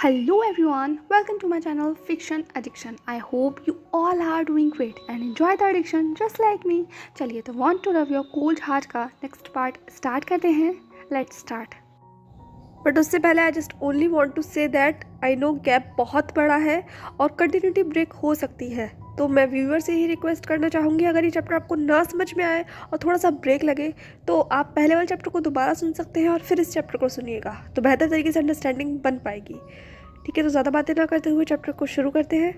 Hello everyone, welcome to my channel Fiction Addiction. I hope you all are doing great and enjoy the addiction just like me. चलिए तो Want to Love Your Cold Heart का next part start करते हैं. Let's start. But उससे पहले I just only want to say that I know gap बहुत बड़ा है और कंटिन्यूटी ब्रेक हो सकती है, तो मैं व्यूअर से ही रिक्वेस्ट करना चाहूँगी अगर ये चैप्टर आपको ना समझ में आए और थोड़ा सा ब्रेक लगे तो आप पहले वाले चैप्टर को दोबारा सुन सकते हैं और फिर इस चैप्टर को सुनिएगा, तो बेहतर तरीके से अंडरस्टैंडिंग बन पाएगी. ठीक है, तो ज़्यादा बातें ना करते हुए चैप्टर को शुरू करते हैं.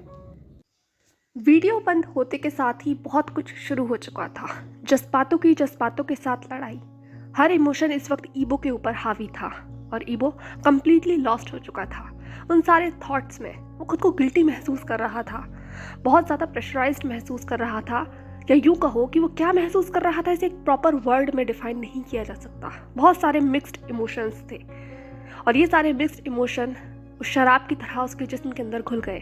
वीडियो बंद होते के साथ ही बहुत कुछ शुरू हो चुका था. जज्बातों के साथ लड़ाई. हर इमोशन इस वक्त ईबो के ऊपर हावी था और ईबो कम्प्लीटली लॉस्ट हो चुका था. उन सारे थॉट्स में वो खुद को गिल्टी महसूस कर रहा था, बहुत ज़्यादा प्रेशराइज्ड महसूस कर रहा था, या यूँ कहो कि वो क्या महसूस कर रहा था इसे एक प्रॉपर वर्ड में डिफाइन नहीं किया जा सकता. बहुत सारे मिक्स्ड इमोशंस थे और ये सारे मिक्स्ड इमोशन उस शराब की तरह उसके जिस्म के अंदर घुल गए.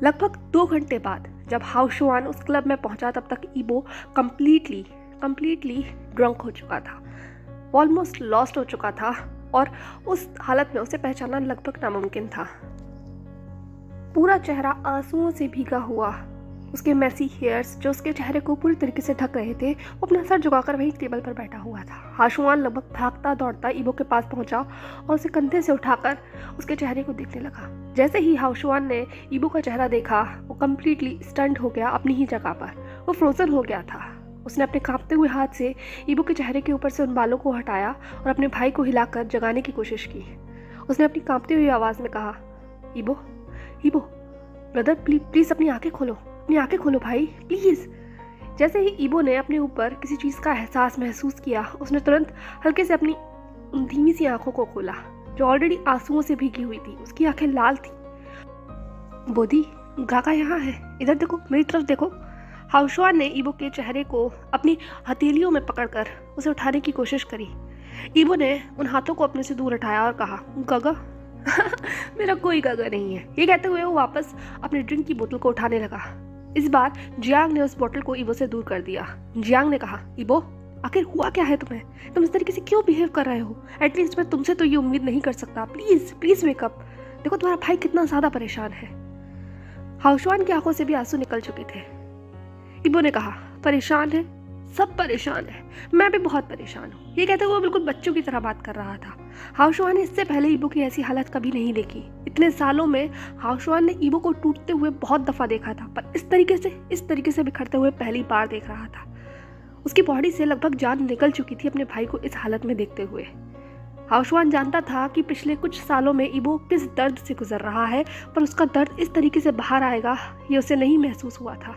लगभग 2 घंटे बाद जब हाओशुआन उस क्लब में पहुंचा तब तक ईबो कम्प्लीटली ड्रंक हो चुका था, ऑलमोस्ट लॉस्ट हो चुका था और उस हालत में उसे पहचानना लगभग नामुमकिन था. पूरा चेहरा आंसुओं से भीगा हुआ, उसके मैसी हेयर्स जो उसके चेहरे को पूरी तरीके से ढक रहे थे, वो अपना सर झुकाकर वहीं टेबल पर बैठा हुआ था. हाओशुआन लगभग भागता दौड़ता ईबो के पास पहुंचा और उसे कंधे से उठाकर उसके चेहरे को देखने लगा. जैसे ही हाओशुआन ने ईबो का चेहरा देखा वो कम्प्लीटली स्टंट हो गया अपनी ही जगह पर. वो फ्रोजन हो गया था. उसने अपने कांपते हुए हाथ से ईबो के चेहरे के ऊपर से उन बालों को हटाया और अपने भाई को हिलाकर जगाने की कोशिश की. उसने अपनी कांपती हुई आवाज़ में कहा, ईबो ब्रदर प्लीज़ अपनी आंखें खोलो भाई प्लीज़. जैसे ही ईबो ने अपने ऊपर किसी चीज़ का एहसास महसूस किया उसने तुरंत हल्के से अपनी उन धीमी सी आंखों को खोला जो ऑलरेडी आंसुओं से भीगी हुई थी. उसकी आंखें लाल थी. बोदी, गागा यहाँ है, इधर देखो, मेरी तरफ देखो. हाओशुआन ने ईबो के चेहरे को अपनी हथेलियों में पकड़कर उसे उठाने की कोशिश करी. ईबो ने उन हाथों को अपने से दूर हटाया और कहा, गागा मेरा कोई गागा नहीं है. ये कहते हुए वो वापस अपने ड्रिंक की बोतल को उठाने लगा. इस बार जियांग ने उस बोतल को ईबो से दूर कर दिया. जियांग ने कहा, ईबो आखिर हुआ क्या है तुम्हें? तुम इस तरीके से क्यों बिहेव कर रहे हो? एटलीस्ट मैं तुमसे तो ये उम्मीद नहीं कर सकता. Please wake up. देखो तुम्हारा भाई कितना ज़्यादा परेशान है. हाओशुआन की आंखों से भी आंसू निकल चुके थे. ईबो ने कहा, परेशान है, सब परेशान है, मैं भी बहुत परेशान हूँ. ये कहते हुए वो बिल्कुल बच्चों की तरह बात कर रहा था. हाओशुआन ने इससे पहले ईबो की ऐसी हालत कभी नहीं देखी. इतने सालों में हाओशुआन ने ईबो को टूटते हुए बहुत दफ़ा देखा था, पर इस तरीके से बिखरते हुए पहली बार देख रहा था. उसकी बॉडी से लगभग जान निकल चुकी थी अपने भाई को इस हालत में देखते हुए. हाओशुआन जानता था कि पिछले कुछ सालों में ईबो किस दर्द से गुजर रहा है, पर उसका दर्द इस तरीके से बाहर आएगा ये उसे नहीं महसूस हुआ था.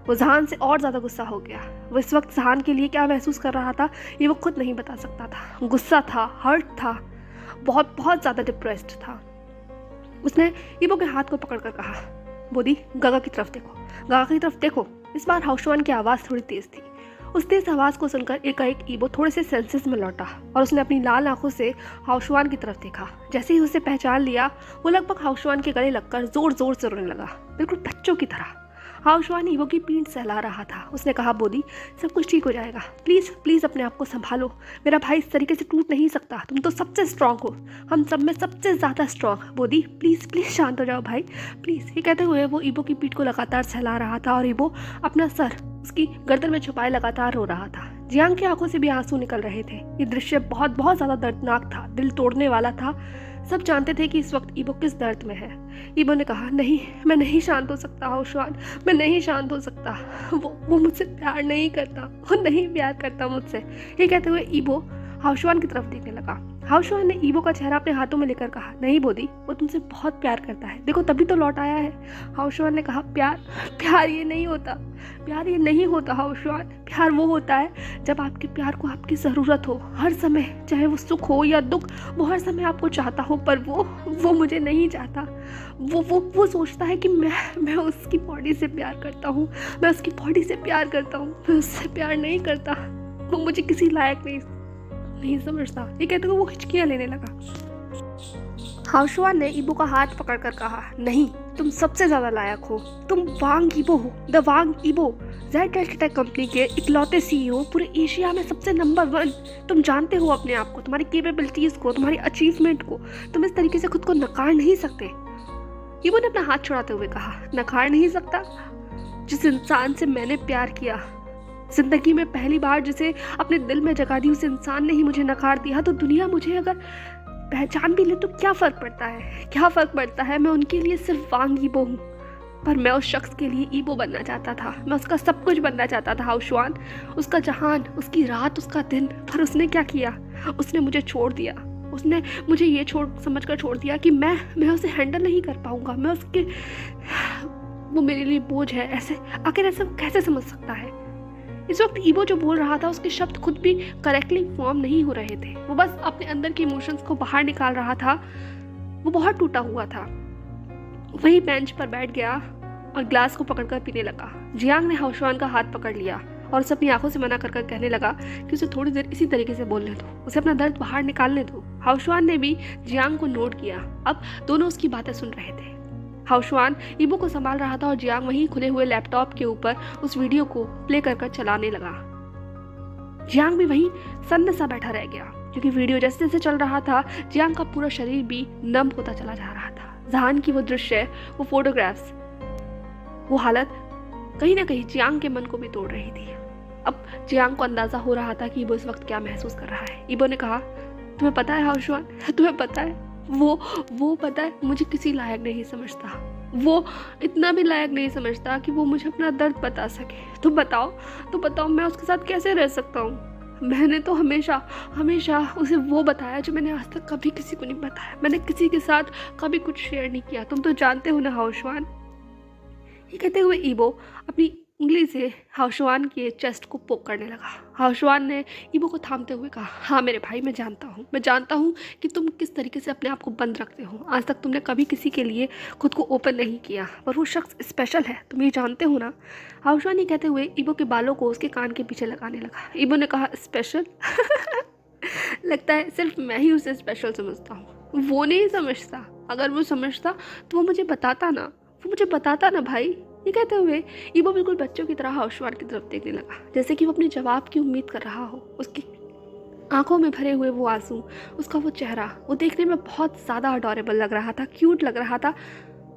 वो जहान से और ज़्यादा गुस्सा हो गया. वो इस वक्त जहान के लिए क्या महसूस कर रहा था ये वो खुद नहीं बता सकता था. गुस्सा था, हर्ट था, बहुत ज़्यादा डिप्रेस्ड था. उसने ईबो के हाथ को पकड़कर कहा, बोदी गागा की तरफ देखो. इस बार हाओशुआन की आवाज़ थोड़ी तेज़ थी. उस तेज़ आवाज़ को सुनकर एकाएक ईबो थोड़े से सेंसेस में लौटा और उसने अपनी लाल आंखों से हाओशुआन की तरफ देखा. जैसे ही उसे पहचान लिया वो लगभग हाओशुआन के गले लगकर ज़ोर से रोने लगा, बिल्कुल बच्चों की तरह. हाओशुआन ईबो की पीठ सहला रहा था. उसने कहा, बोदी सब कुछ ठीक हो जाएगा, प्लीज़ अपने आप को संभालो. मेरा भाई इस तरीके से टूट नहीं सकता. तुम तो सबसे स्ट्रांग हो, हम सब में सबसे ज़्यादा स्ट्रांग. बोदी प्लीज़ शांत हो जाओ भाई प्लीज़. ये कहते हुए वो ईबो की पीठ को लगातार सहला रहा था और ईबो अपना सर उसकी गर्दन में छुपाए लगातार रो रहा था. जियांग की आंखों से भी आंसू निकल रहे थे. ये दृश्य बहुत ज़्यादा दर्दनाक था, दिल तोड़ने वाला था. सब जानते थे कि इस वक्त ईबो किस दर्द में है. ईबो ने कहा, नहीं, मैं नहीं शांत हो सकता हाओशुआन, मैं नहीं शांत हो सकता. वो मुझसे प्यार नहीं करता, वो नहीं प्यार करता मुझसे. ये कहते हुए ईबो हाओशुआन की तरफ देखने लगा. हाओशुआन ने ईबो का चेहरा अपने हाथों में लेकर कहा, नहीं बोदी, वो तुमसे बहुत प्यार करता है, देखो तभी तो लौट आया है. हाओशुआन ने कहा, प्यार ये नहीं होता हाओशुआन. प्यार वो होता है जब आपके प्यार को आपकी ज़रूरत हो, हर समय, चाहे वो सुख हो या दुख, वो हर समय आपको चाहता हो. पर वो मुझे नहीं चाहता. वो सोचता है कि मैं उसकी बॉडी से प्यार करता हूँ, मैं उससे प्यार नहीं करता. वो मुझे किसी लायक नहीं समझता. ये कहते हुए वो हिचकियाँ लेने लगा. हाओशुआन ने ईबो का हाथ पकड़कर कहा, नहीं, तुम सबसे ज़्यादा लायक हो. तुम वांग ईबो हो, the Wang Yibo Z tech company के इकलौते सीईओ, पूरे एशिया में सबसे नंबर 1। तुम जानते हो अपने आप को, तुम्हारी कैपेबिलिटीज़ को, तुम्हारी अचीवमेंट को। तुम इस तरीके से खुद को नकार नहीं सकते। ईबो ने अपना हाथ छुड़ाते हुए कहा, नकार नहीं सकता? जिस इंसान से मैंने प्यार किया, जिंदगी में पहली बार जिसे अपने दिल में जगह दी, उस इंसान ने ही मुझे नकार दिया, तो दुनिया मुझे अगर पहचान भी ले तो क्या फ़र्क पड़ता है? क्या फ़र्क पड़ता है? मैं उनके लिए सिर्फ वांग ईबो हूँ, पर मैं उस शख्स के लिए ईबो बनना चाहता था। मैं उसका सब कुछ बनना चाहता था हाउशवान, उसका जहान, उसकी रात, उसका दिन। पर उसने क्या किया? उसने मुझे छोड़ दिया। उसने मुझे ये समझकर छोड़ दिया कि मैं उसे हैंडल नहीं कर पाऊँगा, मैं उसके, वो मेरे लिए बोझ है। ऐसे आखिर ऐसे वो कैसे समझ सकता है? इस वक्त ईबो जो बोल रहा था, उसके शब्द खुद भी करेक्टली फॉर्म नहीं हो रहे थे। वो बस अपने अंदर के इमोशंस को बाहर निकाल रहा था। वो बहुत टूटा हुआ था। वही बेंच पर बैठ गया और ग्लास को पकड़कर पीने लगा। जियांग ने हाउशवान का हाथ पकड़ लिया और उसे अपनी आंखों से मना कर कहने लगा कि उसे थोड़ी देर इसी तरीके से बोलने दो, उसे अपना दर्द बाहर निकालने दो। हाउशवान ने भी जियांग को नोट किया। अब दोनों उसकी बातें सुन रहे थे। हाउशवान ईबो को संभाल रहा था और जियांग वहीं खुले हुए लैपटॉप के ऊपर उस वीडियो को प्ले कर चलाने लगा। जियांग भी वहीं सन्न सा बैठा रह गया, क्योंकि वीडियो जैसे जैसे चल रहा था, जियांग का पूरा शरीर भी नम होता चला जा रहा था। जहान की वो दृश्य, वो फोटोग्राफ्स, वो हालत कहीं ना कहीं जियांग के मन को भी तोड़ रही थी। अब जियांग को अंदाजा हो रहा था कि ईबो इस वक्त क्या महसूस कर रहा है। ईबो ने कहा, तुम्हें पता है हाउशवान, तुम्हें पता है, वो पता है, मुझे किसी लायक नहीं समझता। वो इतना भी लायक नहीं समझता कि वो मुझे अपना दर्द बता सके। तो बताओ मैं उसके साथ कैसे रह सकता हूँ? मैंने तो हमेशा उसे वो बताया जो मैंने आज तक कभी किसी को नहीं बताया। मैंने किसी के साथ कभी कुछ शेयर नहीं किया। तुम तो जानते हो ना हाउशवान। ये कहते हुए ईबो अपनी उंगली से हाउशवान के चेस्ट को पोक करने लगा। हाउशवान ने ईबो को थामते हुए कहा, हाँ मेरे भाई, मैं जानता हूँ कि तुम किस तरीके से अपने आप को बंद रखते हो। आज तक तुमने कभी किसी के लिए खुद को ओपन नहीं किया, पर वो शख्स स्पेशल है, तुम ये जानते हो ना। हाउशवान ये कहते हुए ईबो के बालों को उसके कान के पीछे लगाने लगा। ईबो ने कहा, स्पेशल? लगता है सिर्फ मैं ही उसे स्पेशल समझता हूँ, वो नहीं समझता। अगर वो समझता तो वो मुझे बताता ना भाई। ये कहते हुए ईबो बिल्कुल बच्चों की तरह हाउशवान की तरफ देखने लगा, जैसे कि वो अपने जवाब की उम्मीद कर रहा हो। उसकी आंखों में भरे हुए वो आंसू, उसका वो चेहरा, वो देखने में बहुत ज़्यादा अडोरेबल लग रहा था, क्यूट लग रहा था।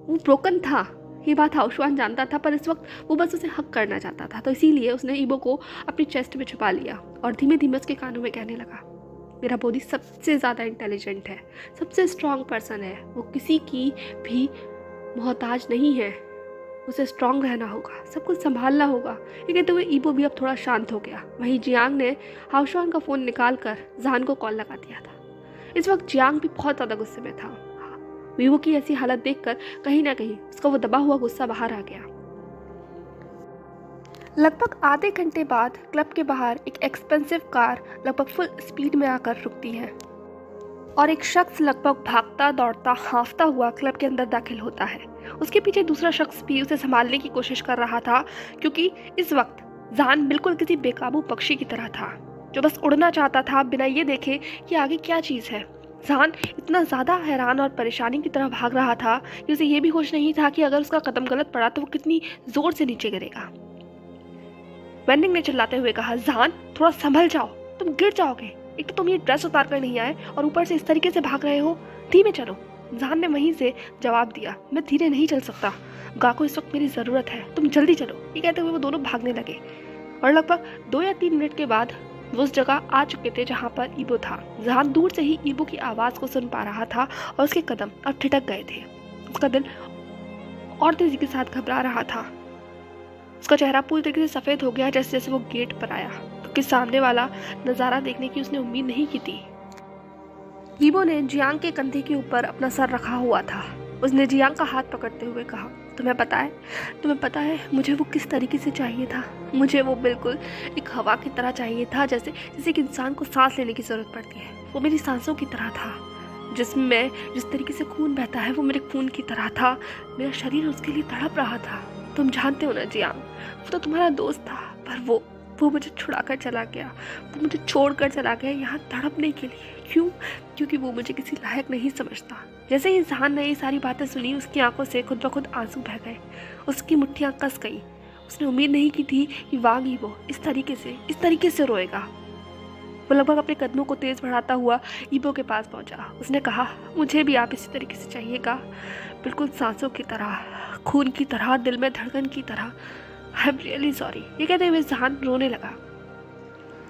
वो ब्रोकन था, ये बात हाउशवान जानता था, पर इस वक्त वो बस उसे हक करना चाहता था। तो इसीलिए उसने ईबो को अपनी चेस्ट में छुपा लिया और धीमे धीमे उसके कानों में कहने लगा, मेरा बोधी सबसे ज़्यादा इंटेलिजेंट है, सबसे स्ट्रॉन्ग पर्सन है, वो किसी की भी मोहताज नहीं है। उसे स्ट्रांग रहना होगा, सब कुछ संभालना होगा। ये कहते हुए ईबो भी अब थोड़ा शांत हो गया। वहीं जियांग ने हाउशवान का फ़ोन निकाल कर जहान को कॉल लगा दिया था। इस वक्त जियांग भी बहुत ज़्यादा गुस्से में था। ईबो की ऐसी हालत देखकर कहीं ना कहीं उसका वो दबा हुआ गुस्सा बाहर आ गया। लगभग आधे घंटे बाद क्लब के बाहर एक एक्सपेंसिव कार लगभग फुल स्पीड में आकर रुकती है और एक शख्स लगभग भागता दौड़ता हाँफता हुआ क्लब के अंदर दाखिल होता है। उसके पीछे दूसरा शख्स भी उसे संभालने की कोशिश कर रहा था, क्योंकि इस वक्त जान बिल्कुल किसी बेकाबू पक्षी की तरह था जो बस उड़ना चाहता था बिना ये देखे कि आगे क्या चीज़ है। जान इतना ज़्यादा हैरान और परेशानी की तरह भाग रहा था कि उसे ये भी होश नहीं था कि अगर उसका कदम गलत पड़ा तो वो कितनी ज़ोर से नीचे गिरेगा। वेंडिंग ने चिल्लाते हुए कहा, जान थोड़ा संभल जाओ, तुम गिर जाओगे। एक तो तुम ये ड्रेस उतार कर नहीं आए और ऊपर से इस तरीके से भाग रहे हो, धीमे चलो। जान ने वहीं से जवाब दिया, मैं धीरे नहीं चल सकता, गा को इस वक्त मेरी ज़रूरत है, तुम जल्दी चलो। ये कहते हुए वो दोनों भागने लगे और लगभग 2 या 3 मिनट के बाद वो उस जगह आ चुके थे जहाँ पर ईबो था। जान दूर से ही ईबो की आवाज़ को सुन पा रहा था और उसके कदम अब ठिठक गए थे। उसका दिल और तेजी के साथ घबरा रहा था। उसका चेहरा पूरी तरीके से सफ़ेद हो गया जैसे जैसे वो गेट पर आया, क्योंकि सामने वाला नज़ारा देखने की उसने उम्मीद नहीं की थी। ईबो ने जियांग के कंधे के ऊपर अपना सर रखा हुआ था। उसने जियांग का हाथ पकड़ते हुए कहा, तुम्हें पता है मुझे वो किस तरीके से चाहिए था? मुझे वो बिल्कुल एक हवा की तरह चाहिए था, जैसे एक इंसान को सांस लेने की ज़रूरत पड़ती है। वो मेरी सांसों की तरह था, जिसमें जिस तरीके से खून बहता है वो मेरे खून की तरह था। मेरा शरीर उसके लिए तड़प रहा था। तुम जानते हो ना जियांग, वो तो तुम्हारा दोस्त था, पर वो मुझे छुड़ाकर चला गया, वो मुझे छोड़कर चला गया यहाँ तड़पने के लिए। क्यों? क्योंकि वो मुझे किसी लायक नहीं समझता। जैसे ही जहान ने ये सारी बातें सुनी, उसकी आंखों से खुद ब खुद आंसू बह गए, उसकी मुट्ठियाँ कस गई, उसने उम्मीद नहीं की थी कि वांग ईबो इस तरीके से रोएगा। वो लगभग अपने कदमों को तेज बढ़ाता हुआ ईबो के पास पहुंचा। उसने कहा, मुझे भी आप इसी तरीके से चाहिएगा, बिल्कुल सांसों की तरह, खून की तरह, दिल में धड़कन की तरह। I am really sorry. ये कहते हुए जहान रोने लगा।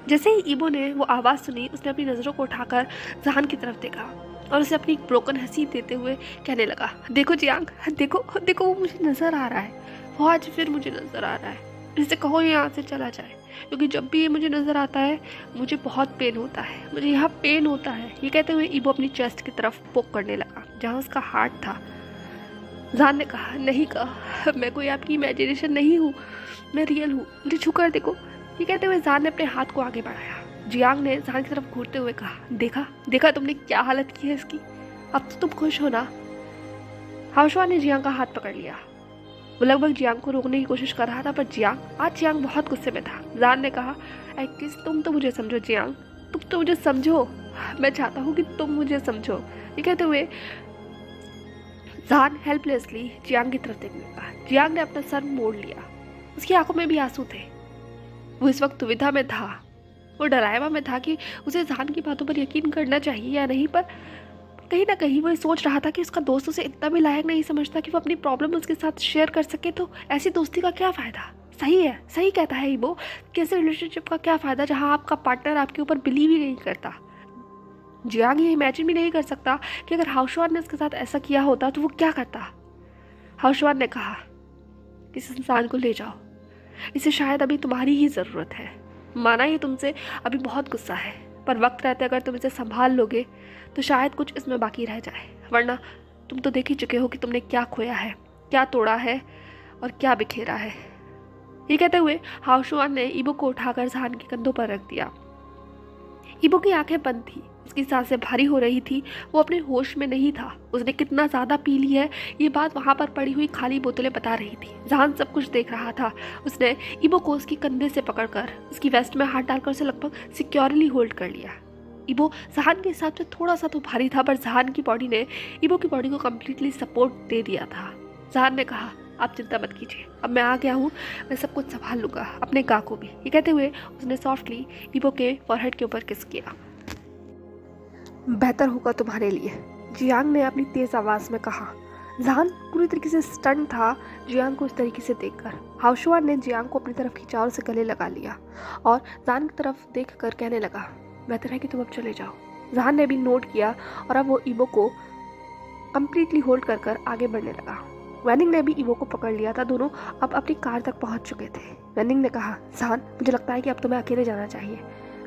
जैसे ही ईबो ने वो आवाज़ सुनी, उसने अपनी नज़रों को उठाकर जहान की तरफ देखा और उसे अपनी ब्रोकन हंसी देते हुए कहने लगा, देखो जियांग, देखो देखो, वो मुझे नज़र आ रहा है, वो आज फिर मुझे नज़र आ रहा है। इसे कहो ये यहाँ से चला जाए, क्योंकि जब भी ये मुझे नज़र आता है मुझे बहुत पेन होता है, मुझे यहाँ पेन होता है। ये कहते हुए ईबो अपनी चेस्ट की तरफ पोक करने लगा जहाँ उसका हार्ट था। जहान ने कहा, नहीं कहा, मैं कोई आपकी इमेजिनेशन नहीं हूँ, मैं रियल हूँ, मुझे छूकर देखो। ये कहते हुए जहान ने अपने हाथ को आगे बढ़ाया। जियांग ने जहान की तरफ घूरते हुए कहा, देखा तुमने क्या हालत की है इसकी, अब तो तुम खुश हो ना। हाओशुआ ने जियांग का हाथ पकड़ लिया। वो लगभग जियांग को रोकने की कोशिश कर रहा था, पर जियांग बहुत गुस्से में था। जहान ने कहा, एटलीस्ट तुम तो मुझे समझो जियांग, तुम तो मुझे समझो, मैं चाहता हूँ कि तुम मुझे समझो। ये कहते हुए जहान हेल्पलेसली जियांग की तरफ देखने लगा। जियांग ने अपना सर मोड़ लिया, उसकी आंखों में भी आंसू थे। वो इस वक्त दुविधा में था, वो डराया में था कि उसे जहान की बातों पर यकीन करना चाहिए या नहीं, पर कहीं ना कहीं वो ये सोच रहा था कि उसका दोस्त उसे इतना भी लायक नहीं समझता कि वो अपनी प्रॉब्लम उसके साथ शेयर कर सके, तो ऐसी दोस्ती का क्या फ़ायदा। सही है, सही कहता है ईबो, कैसे रिलेशनशिप का क्या फ़ायदा जहाँ आपका पार्टनर आपके ऊपर बिलीव ही नहीं करता। जियांग ये इमेजिन भी नहीं कर सकता कि अगर हाओशुआन ने उसके साथ ऐसा किया होता तो वो क्या करता। हाओशुआन ने कहा, इस इंसान को ले जाओ, इसे शायद अभी तुम्हारी ही ज़रूरत है। माना ये तुमसे अभी बहुत गुस्सा है, पर वक्त रहते अगर तुम इसे संभाल लोगे तो शायद कुछ इसमें बाकी रह जाए, वरना तुम तो देख ही चुके हो कि तुमने क्या खोया है, क्या तोड़ा है और क्या बिखेरा है। ये कहते हुए हाओशुआन ने ईबो को उठाकर जहान के कंधों पर रख दिया। ईबो की आंखें बंद थी, उसकी सांसें भारी हो रही थी, वो अपने होश में नहीं था। उसने कितना ज़्यादा पी ली है ये बात वहाँ पर पड़ी हुई खाली बोतलें बता रही थी। जहान सब कुछ देख रहा था। उसने ईबो को उसकी कंधे से पकड़कर उसकी वेस्ट में हाथ डालकर उसे लगभग सिक्योरली होल्ड कर लिया। ईबो जहान के हिसाब से थोड़ा सा तो भारी था, पर जहान की बॉडी ने ईबो की बॉडी को कम्प्लीटली सपोर्ट दे दिया था। जहान ने कहा, आप चिंता मत कीजिए, अब मैं आ गया हूँ, मैं सब कुछ संभाल लूँगा, अपने गा को भी। ये कहते हुए उसने सॉफ्टली ईबो के फॉरहेड के ऊपर किस किया। बेहतर होगा तुम्हारे लिए, जियांग ने अपनी तेज़ आवाज़ में कहा। जहान पूरी तरीके से स्टन था जियांग को इस तरीके से देखकर। हाओशुआन ने जियांग को अपनी तरफ खींचा और उसे गले लगा लिया और जहान की तरफ देख कर कहने लगा, बेहतर है कि तुम अब चले जाओ। जहान ने भी नोट किया और अब वो ईबो को कम्प्लीटली होल्ड कर कर आगे बढ़ने लगा। वैनिंग ने भी ईबो को पकड़ लिया था। दोनों अब अपनी कार तक पहुंच चुके थे। वैनिंग ने कहा, जहान मुझे लगता है कि अब तुम्हें अकेले जाना चाहिए,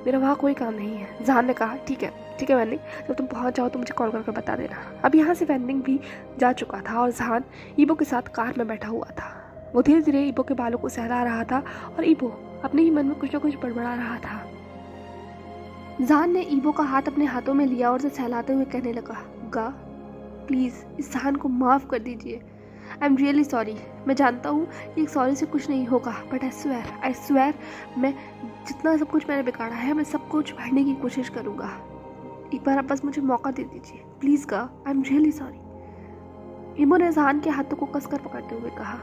मेरा वहाँ कोई काम नहीं है। जहान ने कहा, ठीक है वैनिंग, जब तुम पहुँच जाओ तो मुझे कॉल करके बता देना। अब यहाँ से वैनिंग भी जा चुका था और जहान ईबो के साथ कार में बैठा हुआ था। वो धीरे धीरे ईबो के बालों को सहला रहा था और ईबो अपने ही मन में कुछ न कुछ बड़बड़ा रहा था। जहान ने ईबो का हाथ अपने हाथों में लिया और उसे सहलाते हुए कहने लगा, गा प्लीज़ इस जहान को माफ़ कर दीजिए। I am really sorry. मैं जानता हूँ कि सॉरी से कुछ नहीं होगा, बट आई स्वेयर मैं जितना सब कुछ मैंने बिगाड़ा है मैं सब कुछ भरने की कोशिश करूँगा। एक बार आप बस मुझे मौका दे दीजिए प्लीज़ गा, आई एम रियली सॉरी। ईबो ने जहान के हाथों को कसकर पकड़ते हुए कहा,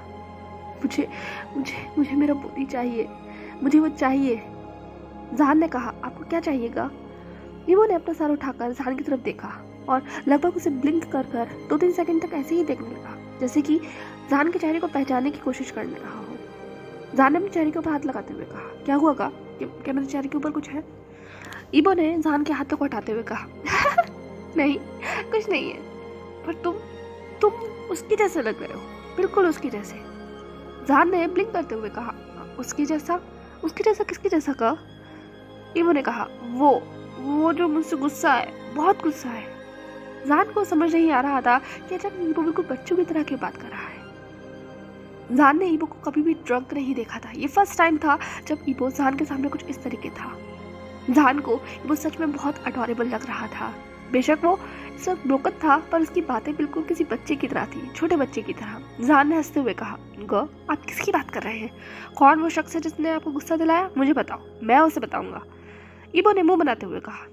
मुझे मुझे मुझे मेरा पोती चाहिए, मुझे वो चाहिए। जहान ने कहा, आपको क्या चाहिएगा? ईबो ने अपना सर उठाकर जहान की तरफ देखा और लगभग उसे ब्लिंक कर कर 2-3 सेकंड तक ऐसे ही देखने लगा, जैसे कि जहान के चेहरे को पहचानने की कोशिश करने रहा हो। जहान ने अपने चेहरे के ऊपर हाथ लगाते हुए कहा, क्या हुआ गा? क्या मेरे चेहरे के ऊपर कुछ है? ईबो ने जहान के हाथों को हटाते हुए कहा, नहीं कुछ नहीं है, पर तुम उसकी जैसे लग रहे हो, बिल्कुल उसकी जैसे। जहान ने ब्लिंक करते हुए कहा, उसकी जैसा किसकी जैसा का? ईबो ने कहा, वो जो मुझसे गुस्सा है, बहुत गुस्सा है। जहान को समझ नहीं आ रहा था कि अचानक ईबो बिल्कुल बच्चों की तरह क्यों बात कर रहा है। जहान ने ईबो को कभी भी ड्रंक नहीं देखा था। ये फर्स्ट टाइम था जब ईबो जहान के सामने कुछ इस तरीके था। जहान को ईबो सच में बहुत अडोरेबल लग रहा था। बेशक वो इस वक्त ब्रोकन था, पर उसकी बातें बिल्कुल किसी बच्चे की तरह थी, छोटे बच्चे की तरह। जहान ने हंसते हुए कहा, ग आप किसकी बात कर रहे हैं? कौन वो शख्स है जिसने आपको गुस्सा दिलाया? मुझे बताओ, मैं उसे बताऊंगा। ईबो ने मुंह बनाते हुए कहा,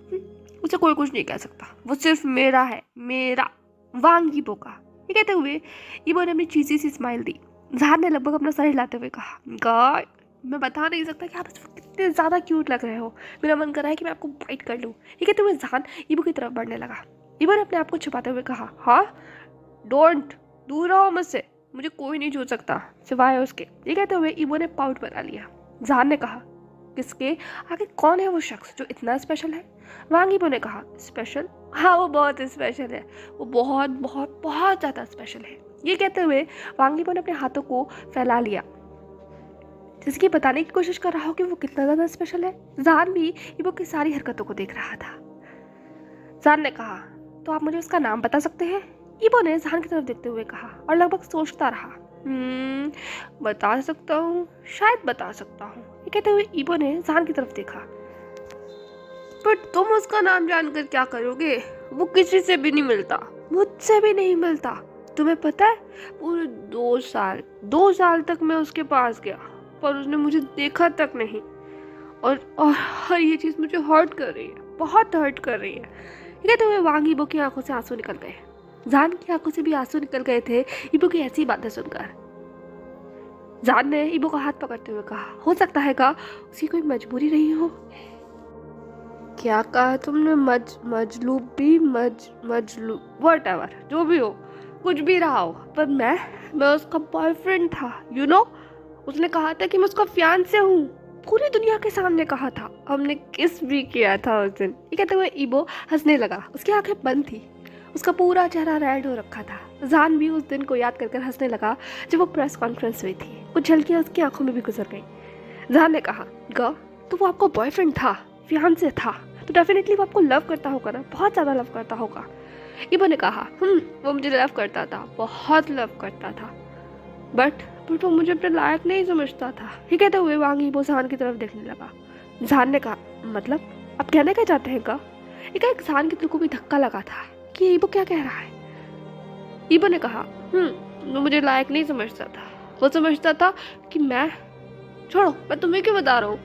उसे कोई कुछ नहीं कह सकता, वो सिर्फ मेरा है, मेरा वांग ईबो का। ये कहते हुए ईबो ने अपनी चीज़ी सी स्माइल दी जहान ने लगभग अपना सर हिलाते हुए कहा, गॉड मैं बता नहीं सकता कि आप इस वक्त कितने ज़्यादा क्यूट लग रहे हो। मेरा मन कर रहा है कि मैं आपको बाइट कर लूँ। ये कहते हुए जहान ईबो की तरफ बढ़ने लगा। ईबो ने अपने आप को छुपाते हुए कहा, हाँ डोंट, दूर रहो मुझसे, मुझे कोई नहीं छू सकता सिवाय उसके। ये कहते हुए ईबो ने पाउट बना लिया। जहान ने कहा, किसके? आखिर कौन है वो शख्स जो इतना स्पेशल है? वांग ईबो ने कहा, स्पेशल? हाँ वो बहुत स्पेशल है, वो बहुत बहुत बहुत ज़्यादा स्पेशल है। ये कहते हुए वांग ईबो ने अपने हाथों को फैला लिया, जिसकी बताने की कोशिश कर रहा हो कि वो कितना ज़्यादा स्पेशल है। जहान भी ईबो की सारी हरकतों को देख रहा था। जहान ने कहा, तो आप मुझे उसका नाम बता सकते हैं? ईबो ने जहान की तरफ देखते हुए कहा और लगभग सोचता रहा। बता सकता हूँ, शायद बता सकता हूँ। ये कहते हुए ईबो ने जहान की तरफ देखा। पर तुम उसका नाम जानकर क्या करोगे? वो किसी से भी नहीं मिलता, मुझसे भी नहीं मिलता। तुम्हें पता है, पूरे 2 साल तक मैं उसके पास गया, पर उसने मुझे देखा तक नहीं। और ये चीज़ मुझे हर्ट कर रही है, बहुत हर्ट कर रही है। ये कहते हुए वांग ईबो की आंखों से आंसू निकल गए। जहान की आंखों से भी आंसू निकल गए थे ईबो की ऐसी बातें सुनकर। जहान ने ईबो का हाथ पकड़ते हुए कहा, हो सकता है का उसकी कोई मजबूरी रही हो। क्या कहा तुमने? मजलूबी मजलू व्हाटएवर, जो भी हो, कुछ भी रहा हो, पर मैं उसका बॉयफ्रेंड था, यू नो। उसने कहा था कि मैं उसका फियांसे हूँ, पूरी दुनिया के सामने कहा था। हमने किस भी किया था उस दिन। ये कहते हुए ईबो हंसने लगा। उसकी आंखें बंद थी, उसका पूरा चेहरा रेड हो रखा था। जहान भी उस दिन को याद कर हंसने लगा जब वो प्रेस कॉन्फ्रेंस हुई थी। कुछ झलकियाँ उसकी आंखों में भी गुजर गई। जहान ने कहा, गा तो वो आपका बॉयफ्रेंड था, फियांसे था, तो डेफिनेटली वो आपको लव करता होगा ना, बहुत ज़्यादा लव करता होगा। ईबो ने कहा, वो मुझे लव करता था, बहुत लव करता था, बट वो मुझे अपने लायक नहीं समझता था। ये कहते हुए वांग ईबो जहान की तरफ देखने लगा। जहान ने कहा, मतलब आप कहने क्या चाहते हैं का? एक जहान के दिल को भी धक्का लगा था कि ईबो क्या कह रहा है। ईबो ने कहा, वो मुझे लायक नहीं समझता था, वो समझता था कि मैं, छोड़ो मैं तुम्हें क्यों बता रहा हूँ,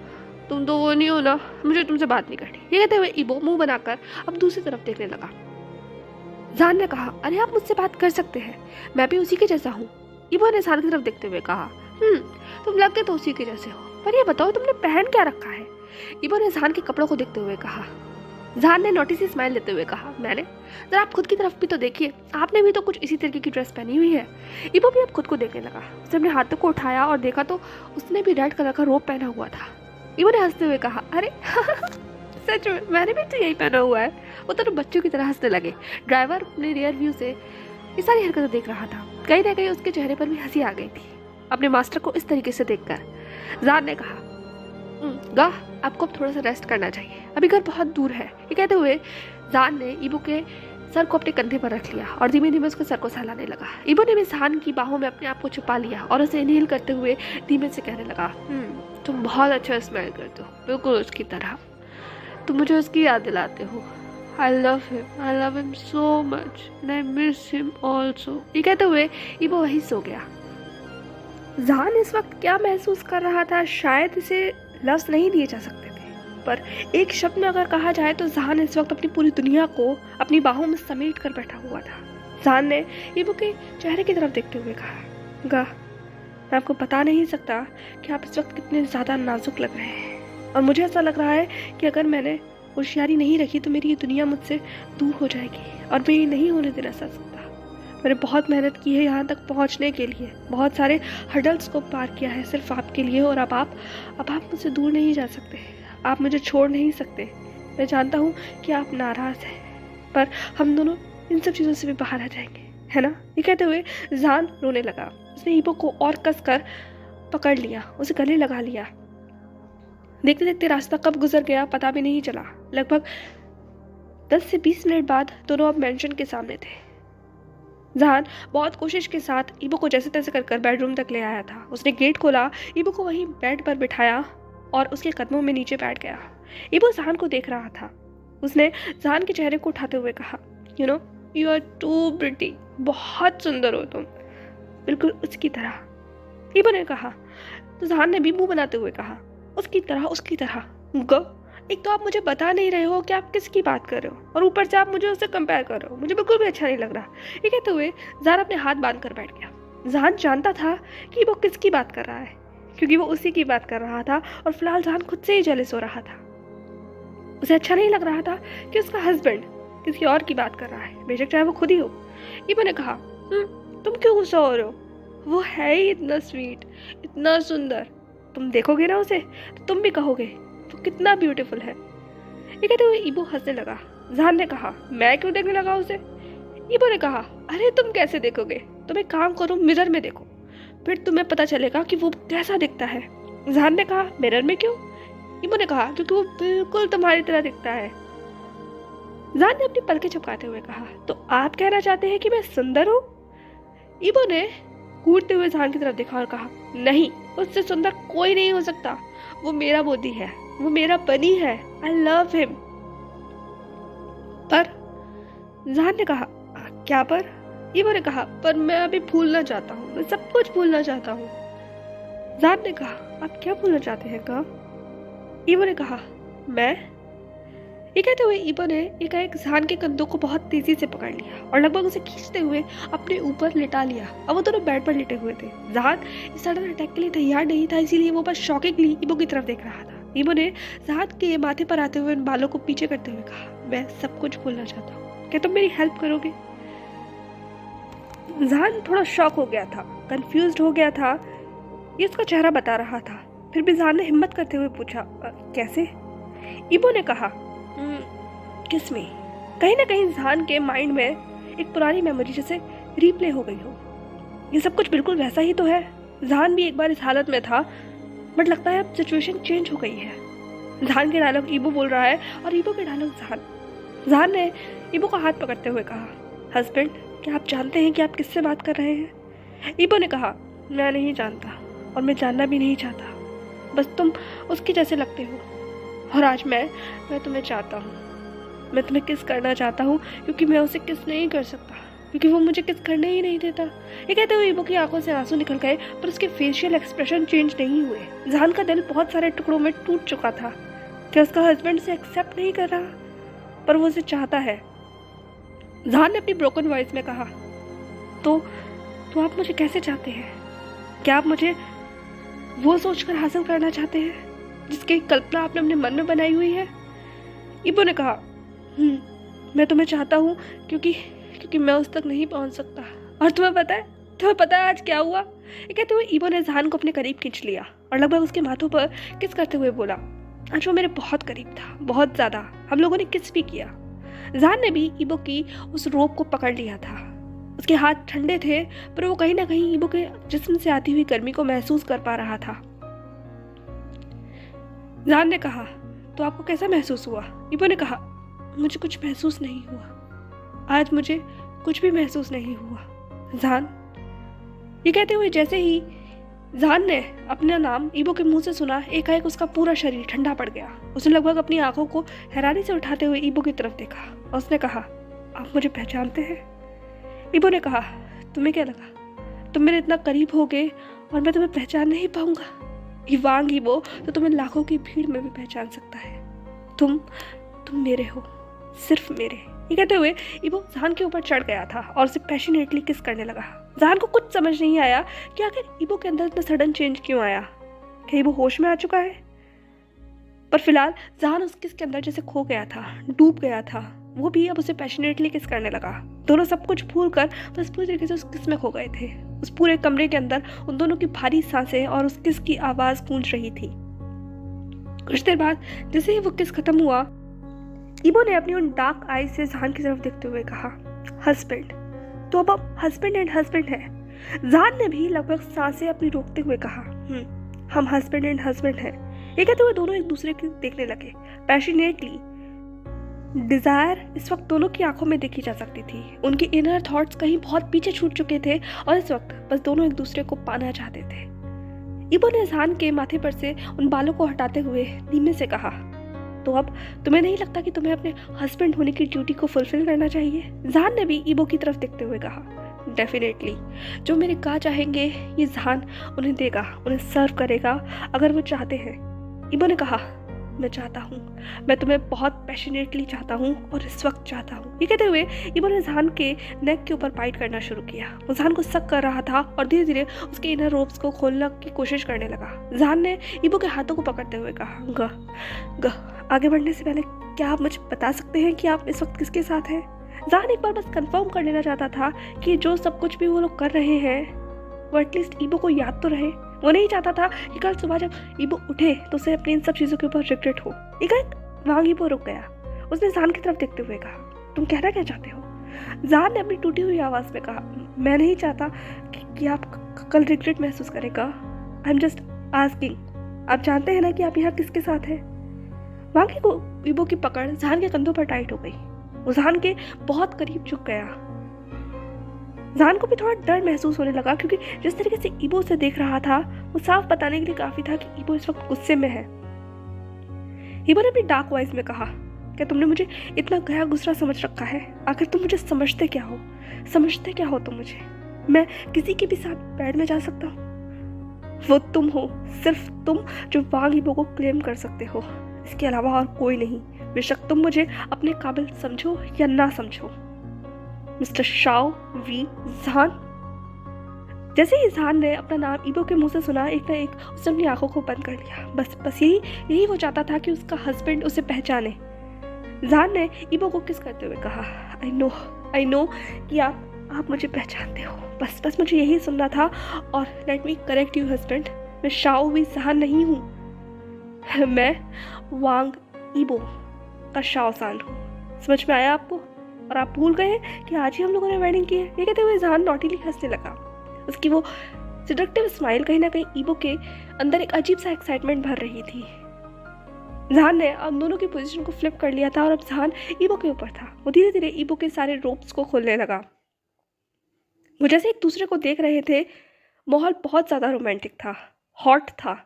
तुम तो वो नहीं हो ना, मुझे तुमसे बात नहीं करनी। ये कहते हुए ईबो मुंह बनाकर अब दूसरी तरफ देखने लगा। जहान ने कहा, अरे आप मुझसे बात कर सकते हैं, मैं भी उसी के जैसा हूँ। ईबो ने जहान की तरफ देखते हुए कहा, तुम लगते तो उसी के जैसे हो, पर ये बताओ तुमने पहन क्या रखा है? ईबो ने जहान के कपड़ों को देखते हुए कहा। जहान ने नोटिस सी स्माइल लेते हुए कहा, मैंने? जरा आप खुद की तरफ भी तो देखिए, आपने भी तो कुछ इसी तरीके की ड्रेस पहनी हुई है। ईबो भी अब खुद को देखने लगा। उसने अपने हाथों को उठाया और देखा तो उसने भी रेड कलर का रोब पहना हुआ था। ईबो ने हंसते हुए कहा, अरे सच में मैंने भी तो यही पहना हुआ है। वो तो बच्चों की तरह हंसने लगे। ड्राइवर अपने रियर व्यू से ये सारी हरकतें देख रहा था। कहीं ना कहीं उसके चेहरे पर भी हंसी आ गई थी अपने मास्टर को इस तरीके से देखकर। जहान ने कहा, गा आपको अब थोड़ा सा रेस्ट करना चाहिए, अभी घर बहुत दूर है। ये कहते हुए जहान ने ईबो के सर को अपने कंधे पर रख लिया और धीमे धीमे उसके सर को सहलाने लगा। ईबो ने भी जहान की बाहों में अपने आप को छुपा लिया और उसे इनहेल करते हुए धीमे से कहने लगा, तुम बहुत अच्छा स्मेल करते हो, बिल्कुल उसकी तरह। तुम मुझे उसकी याद दिलाते हो। I love him so much and I miss him also. ये कहते हुए ईबो वहीं सो गया। जहान इस वक्त क्या महसूस कर रहा था, शायद इसे लफ्ज़ नहीं दिए जा सकते थे, पर एक शब्द में अगर कहा जाए तो जहान इस वक्त अपनी पूरी दुनिया को अपनी बाहों में समेट कर बैठा हुआ था। जहान ने ईबो के चेहरे की तरफ देखते हुए कहा, गा मैं आपको बता नहीं सकता कि आप इस वक्त कितने ज़्यादा नाजुक लग रहे हैं, और मुझे ऐसा लग रहा है कि अगर मैंने होशियारी नहीं रखी तो मेरी ये दुनिया मुझसे दूर हो जाएगी और मैं ये नहीं होने देना सकता। मैंने बहुत मेहनत की है यहाँ तक पहुँचने के लिए, बहुत सारे हर्डल्स को पार किया है सिर्फ आपके लिए, और अब आप मुझसे दूर नहीं जा सकते, आप मुझे छोड़ नहीं सकते। मैं जानता हूँ कि आप नाराज़ हैं, पर हम दोनों इन सब चीज़ों से भी बाहर आ जाएंगे, है ना? ये कहते हुए जहान रोने लगा। उसने ईबो को और कसकर पकड़ लिया, उसे गले लगा लिया। देखते देखते रास्ता कब गुजर गया पता भी नहीं चला। लगभग 10 से 20 मिनट बाद दोनों अब मेंशन के सामने थे। जहान बहुत कोशिश के साथ ईबो को जैसे तैसे कर बेडरूम तक ले आया था। उसने गेट खोला, ईबो को वहीं बेड पर बिठाया और उसके कदमों में नीचे बैठ गया। ईबो जहान को देख रहा था। उसने जहान के चेहरे को उठाते हुए कहा, you know you are too pretty, बहुत सुंदर हो तुम, बिल्कुल उसकी तरह। ईबो ने कहा तो जहान ने भी मुंह बनाते हुए कहा, उसकी तरह। गो एक तो आप मुझे बता नहीं रहे हो कि आप किसकी बात कर रहे हो, और ऊपर से आप मुझे उससे कंपेयर कर रहे हो। मुझे बिल्कुल भी अच्छा नहीं लग रहा। ये कहते हुए जहान अपने हाथ बांध कर बैठ गया। जहान जानता था कि वो किसकी बात कर रहा है, क्योंकि वो उसी की बात कर रहा था और फिलहाल जहान खुद से ही जेलस हो रहा था। उसे अच्छा नहीं लग रहा था कि उसका हस्बैंड किसी और की बात कर रहा है, बेशक चाहे वो खुद ही हो। ईबो ने कहा, तुम क्यों गुस्सा हो रहे हो? वो है ही इतना स्वीट, इतना सुंदर। तुम देखोगे ना उसे तो तुम भी कहोगे वो कितना ब्यूटीफुल है। ये कहते हुए ईबो हंसने लगा। जहान ने कहा, मैं क्यों देखने लगा उसे? ईबो ने कहा, अरे तुम कैसे देखोगे? तुम एक काम करो, मिरर में देखो, फिर तुम्हें पता चलेगा कि वो कैसा दिखता है। जहान ने कहा, मिरर में क्यों? ईबो ने कहा, क्योंकि वो बिल्कुल तुम्हारी तरह दिखता है। जहान ने अपनी पलकें झपकाते हुए कहा, तो आप कहना चाहते हैं कि मैं सुंदर हूँ? ईबो ने घूरते हुए जहान की तरफ देखा और कहा, नहीं, उससे सुंदर कोई नहीं हो सकता। वो मेरा मोदी है, वो मेरा बनी है। I love him. पर जहान ने कहा, क्या पर? ईबो ने कहा, पर मैं अभी भूलना चाहता हूँ, मैं सब कुछ भूलना चाहता हूँ। जहान ने कहा, आप क्या भूलना चाहते हैं? कहा। ईबो ने कहा, मैं। ये कहते हुए ईबो ने एकाएक जहान के कंधों को बहुत तेजी से पकड़ लिया और लगभग उसे खींचते हुए अपने ऊपर लिटा लिया। अब वो दोनों बेड पर लेटे हुए थे। जहान इस सडन अटैक के लिए तैयार नहीं था, इसीलिए वो बस शॉकिंगली ईबो की तरफ देख रहा था। ईबो ने जहान के माथे पर आते हुए उन बालों को पीछे करते हुए कहा, मैं सब कुछ भूलना चाहता हूँ, क्या तुम मेरी हेल्प करोगे? जहान थोड़ा शॉक हो गया था, कंफ्यूज्ड हो गया था, ये उसका चेहरा बता रहा था। फिर भी जहान ने हिम्मत करते हुए पूछा, कैसे? ईबो ने कहा, किसमें? कहीं ना कहीं जहान के माइंड में एक पुरानी मेमोरी जैसे रीप्ले हो गई हो। ये सब कुछ बिल्कुल वैसा ही तो है। जहान भी एक बार इस हालत में था, बट लगता है अब सिचुएशन चेंज हो गई है। जहान के डायलॉग ईबो बोल रहा है और ईबो के डायलॉग जहान। जहान ने ईबो का हाथ पकड़ते हुए कहा, हस्बैंड, क्या आप जानते हैं कि आप किससे बात कर रहे हैं? ईबो ने कहा, मैं नहीं जानता और मैं जानना भी नहीं चाहता, बस तुम उसके जैसे लगते हो और आज मैं तुम्हें चाहता हूँ। मैं तुम्हें किस करना चाहता हूँ, क्योंकि मैं उसे किस नहीं कर सकता, क्योंकि वो मुझे किस करने ही नहीं देता। ये कहते हुए ईबो की आंखों से आंसू निकल गए, पर उसके फेशियल एक्सप्रेशन चेंज नहीं हुए। जहान का दिल बहुत सारे टुकड़ों में टूट चुका था। क्या उसका हस्बैंड से एक्सेप्ट नहीं कर रहा, पर वो उसे चाहता है। जहान ने अपनी ब्रोकन वॉइस में कहा, तो आप मुझे कैसे चाहते हैं? क्या आप मुझे वो सोचकर हासिल करना चाहते हैं जिसकी कल्पना आपने अपने मन में बनाई हुई है? ईबो ने कहा, मैं तुम्हें चाहता हूँ क्योंकि मैं उस तक नहीं पहुँच सकता। और तुम्हें पता है आज क्या हुआ? ये कहते हुए ईबो ने जहान को अपने करीब खींच लिया और लगभग उसके माथों पर किस करते हुए बोला, आज वो मेरे बहुत करीब था, बहुत ज़्यादा। हम लोगों ने किस भी किया। जहान ने भी ईबो की उस रोप को पकड़ लिया था। उसके हाथ ठंडे थे, पर वो कहीं ना कहीं ईबो के जिस्म से आती हुई गर्मी को महसूस कर पा रहा था। जहान ने कहा, तो आपको कैसा महसूस हुआ? ईबो ने कहा, मुझे कुछ महसूस नहीं हुआ, आज मुझे कुछ भी महसूस नहीं हुआ। जहान, ये कहते हुए जैसे ही जहान ने अपना नाम ईबो के मुंह से सुना, एकाएक उसका पूरा शरीर ठंडा पड़ गया। उसने लगभग अपनी आंखों को हैरानी से उठाते हुए ईबो की तरफ देखा और उसने कहा, आप मुझे पहचानते हैं? ईबो ने कहा, तुम्हें क्या लगा तुम मेरे इतना करीब हो गए और मैं तुम्हें पहचान नहीं पाऊंगा? इवांग ईबो तो तुम्हें लाखों की भीड़ में भी पहचान सकता है। तुम मेरे हो, सिर्फ मेरे। ये कहते हुए ईबो जहान के ऊपर चढ़ गया था और उसे पैशनेटली किस करने लगा। जहान को कुछ समझ नहीं आया कि आखिर ईबो के अंदर इतना सडन चेंज क्यों आया। क्या ईबो होश में आ चुका है? पर फिलहाल जहान उस किस के अंदर जैसे खो गया था, डूब गया था। वो भी अब उसे पैशनेटली किस करने लगा। दोनों सब कुछ भूलकर बस पूरी तरीके से उस किस में खो गए थे। उस पूरे कमरे के अंदर उन दोनों की भारी सांसें और उस किस की आवाज गूंज रही थी। कुछ देर बाद जैसे ही वो किस खत्म हुआ, ईबो ने अपनी उन डार्क आईज से जहान की तरफ देखते हुए कहा, हस्बैंड, तो अब आप हस्बैंड एंड हस्बैंड है। जहान ने भी लगभग सांसें अपनी रोकते हुए कहा, हम हस्बैंड एंड हस्बैंड हैं। ये कहते हुए दोनों एक दूसरे को देखने लगे पैशनेटली। डिजायर इस वक्त दोनों की आंखों में देखी जा सकती थी। उनके इनर थॉट्स कहीं बहुत पीछे छूट चुके थे और इस वक्त बस दोनों एक दूसरे को पाना चाहते थे। ईबो ने जहान के माथे पर से उन बालों को हटाते हुए धीमे से कहा, तो अब तुम्हें नहीं लगता कि तुम्हें अपने हस्बैंड होने की ड्यूटी को फुलफिल करना चाहिए? जहान ने भी ईबो की तरफ देखते हुए कहा, डेफिनेटली, जो मेरे का चाहेंगे ये जहान उन्हें देगा, उन्हें सर्व करेगा अगर वो चाहते हैं। ईबो ने कहा, मैं चाहता हूँ, मैं तुम्हें बहुत पैशनेटली चाहता हूँ और इस वक्त चाहता हूँ। ये कहते हुए ईबो ने जहान के नेक के ऊपर बाइट करना शुरू किया। वो जहान को सक कर रहा था और धीरे धीरे उसके इनर रोप्स को खोलने की कोशिश करने लगा। जहान ने ईबो के हाथों को पकड़ते हुए कहा, आगे बढ़ने से पहले क्या आप मुझे बता सकते हैं कि आप इस वक्त किसके साथ हैं? जहान एक बार बस कंफर्म कर लेना चाहता था कि जो सब कुछ भी वो लोग कर रहे हैं वो एटलीस्ट ईबो को याद तो रहे। वो नहीं चाहता था कि कल सुबह जब ईबो उठे तो उसे अपनी इन सब चीज़ों के ऊपर रिग्रेट हो। वहां ईबो रुक गया। उसने जहान की तरफ देखते हुए कहा, तुम कहना क्या चाहते हो? जहान ने अपनी टूटी हुई आवाज़ में कहा, मैं नहीं चाहता कि आप कल रिग्रेट महसूस करेगा। आई एम जस्ट आस्किंग, आप जानते हैं ना कि आप यहाँ किसके साथ हैं? वहां को ईबो की पकड़ जहान के कंधों पर टाइट हो गई। वो जहान के बहुत करीब झुक गया। जहान को भी थोड़ा डर महसूस होने लगा, क्योंकि जिस तरीके से ईबो उसे देख रहा था वो साफ बताने के लिए काफी था कि ईबो इस वक्त गुस्से में है। ईबो ने अपनी डार्क वॉइस में कहा, क्या तुमने मुझे इतना गया गुस्सा समझ रखा है? आखिर तुम मुझे समझते क्या हो तुम मुझे? मैं किसी के भी साथ बेड में जा सकता हूँ? वो तुम हो, सिर्फ तुम, जो वांग ईबो को क्लेम कर सकते हो। इसके अलावा और कोई नहीं। बेशक तुम मुझे अपने काबिल समझो या ना समझो। मिस्टर शाओ वी जहान। जैसे ही जहान ने अपना नाम ईबो के मुंह से सुना, एक ना एक उसने अपनी आंखों को बंद कर लिया। बस यही वो चाहता था कि उसका हस्बैंड उसे पहचाने। जहान ने ईबो को किस करते हुए कहा, आई नो कि आप मुझे पहचानते हो। बस मुझे यही सुनना था। और let me correct you husband, मैं शाओ वी जहान नहीं हूँ, मैं वांग ईबो का शाओ सान हूँ। समझ में आया आपको? और आप भूल गए कि आज ही हम लोगों ने वेडिंग की है। ये कहते हुए जहान नॉटीली हंसने लगा। उसकी वो सिडक्टिव स्माइल कहीं ना कहीं ईबो के अंदर एक अजीब सा एक्साइटमेंट भर रही थी। जहान ने अब दोनों की पोजीशन को फ्लिप कर लिया था और अब जहान ईबो के ऊपर था। वो धीरे धीरे ईबो के सारे रोप्स को खोलने लगा। वो जैसे एक दूसरे को देख रहे थे, माहौल बहुत ज्यादा रोमांटिक था, हॉट था।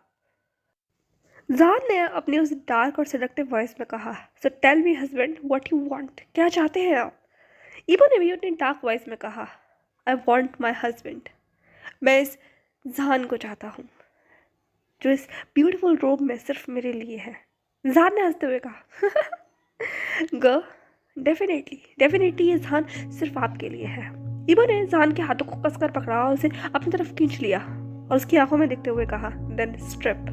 जहान ने अपनी उस डार्क और सेडक्टिव वॉइस में कहा, so tell me husband what you want, क्या चाहते हैं आप? ईबो ने भी अपनी डार्क वॉइस में कहा, आई वांट माई हस्बैंड, मैं इस जहान को चाहता हूँ जो इस ब्यूटीफुल रोब में सिर्फ मेरे लिए है। जहान ने हंसते हुए कहा, डेफिनेटली ये जहान सिर्फ आपके लिए है। ईबो ने जहान के हाथों को कसकर पकड़ा और उसे अपनी तरफ खींच लिया और उसकी आंखों में देखते हुए कहा, देन स्ट्रिप।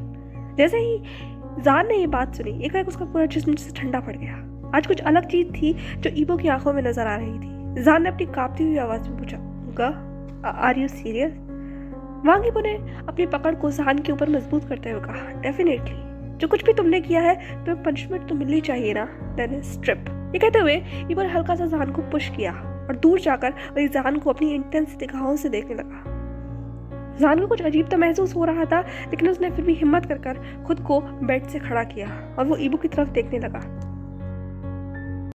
जैसे ही जहान ने ये बात सुनी, एकाएक उसका पूरा जिस्म से ठंडा पड़ गया। आज कुछ अलग चीज थी जो ईबो की आंखों में नजर आ रही थी। जहान ने अपनी कांपती हुई आवाज में पूछा, आर यू सीरियस? वांग ईबो ने अपनी पकड़ को जहान के ऊपर मजबूत करते हुए कहा, डेफिनेटली, जो कुछ भी तुमने किया है तुम्हें पंनिशमेंट तो मिलनी चाहिए ना, देन स्ट्रिप। ये कहते हुए ईबो ने हल्का सा जहान को पुश किया और दूर जाकर वही जहान को अपनी इंटेंस निगाहों से देखने लगा। जहान को कुछ अजीब तो महसूस हो रहा था, लेकिन उसने फिर भी हिम्मत कर खुद को बेड से खड़ा किया और वो ईबो की तरफ देखने लगा।